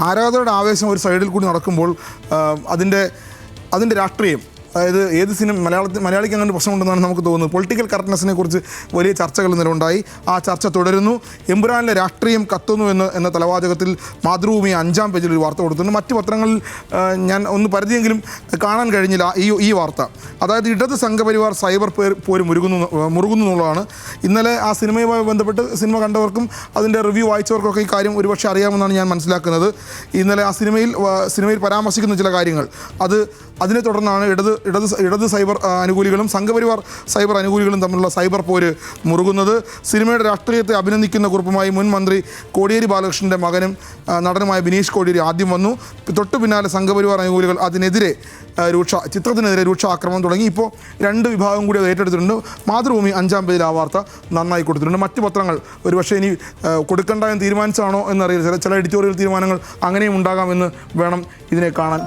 ആരാധകരുടെ ആവേശം ഒരു സൈഡിൽ കൂടി നടക്കുമ്പോൾ അതിൻ്റെ രാഷ്ട്രീയം, അതായത് ഏത് മലയാളിക്ക് അങ്ങനെ പ്രശ്നമുണ്ടെന്നാണ് നമുക്ക് തോന്നുന്നത്. പൊളിറ്റിക്കൽ കറക്റ്റ്നെസ്സിനെ കുറിച്ച് വലിയ ചർച്ചകൾ നിലവുണ്ടായി. ആ ചർച്ച തുടരുന്നു. എമ്പുരാനിലെ രാഷ്ട്രീയം കത്തുന്നു എന്ന തലവാചകത്തിൽ മാതൃഭൂമി 5-ാം പേജിൽ ഒരു വാർത്ത കൊടുത്തിട്ടുണ്ട്. മറ്റ് പത്രങ്ങളിൽ ഞാൻ ഒന്ന് പരിധിയെങ്കിലും കാണാൻ കഴിഞ്ഞില്ല ഈ വാർത്ത. അതായത് ഇടത് സംഘപരിവാർ സൈബർ പോര് മുറുകുന്നു എന്നുള്ളതാണ്. ഇന്നലെ ആ സിനിമയുമായി ബന്ധപ്പെട്ട് സിനിമ കണ്ടവർക്കും അതിൻ്റെ റിവ്യൂ വായിച്ചവർക്കൊക്കെ ഈ കാര്യം ഒരുപക്ഷെ അറിയാമെന്നാണ് ഞാൻ മനസ്സിലാക്കുന്നത്. ഇന്നലെ ആ സിനിമയിൽ പരാമർശിക്കുന്ന ചില കാര്യങ്ങൾ അതിനെ തുടർന്നാണ് ഇടത് സൈബർ അനുകൂലികളും സംഘപരിവാർ സൈബർ അനുകൂലികളും തമ്മിലുള്ള സൈബർ പോര് മുറുകുന്നത്. സിനിമയുടെ രാഷ്ട്രീയത്തെ അഭിനന്ദിക്കുന്ന കുറിപ്പുമായി മുൻ മന്ത്രി കോടിയേരി ബാലകൃഷ്ണൻ്റെ മകനും നടനുമായ ബിനീഷ് കോടിയേരി ആദ്യം വന്നു. തൊട്ടു പിന്നാലെ സംഘപരിവാർ അനുകൂലികൾ ചിത്രത്തിനെതിരെ രൂക്ഷ ആക്രമണം തുടങ്ങി. ഇപ്പോൾ 2 വിഭാഗം കൂടി അത് ഏറ്റെടുത്തിട്ടുണ്ട്. മാതൃഭൂമി 5-ാം പേജിൽ ആ വാർത്ത നന്നായി കൊടുത്തിട്ടുണ്ട്. മറ്റ് പത്രങ്ങൾ ഒരുപക്ഷെ ഇനി കൊടുക്കണ്ട എന്ന് തീരുമാനിച്ചാണോ എന്നറിയില്ല. ചില എഡിറ്റോറിയൽ തീരുമാനങ്ങൾ അങ്ങനെയും ഉണ്ടാകാമെന്ന് വേണം ഇതിനെ കാണാൻ.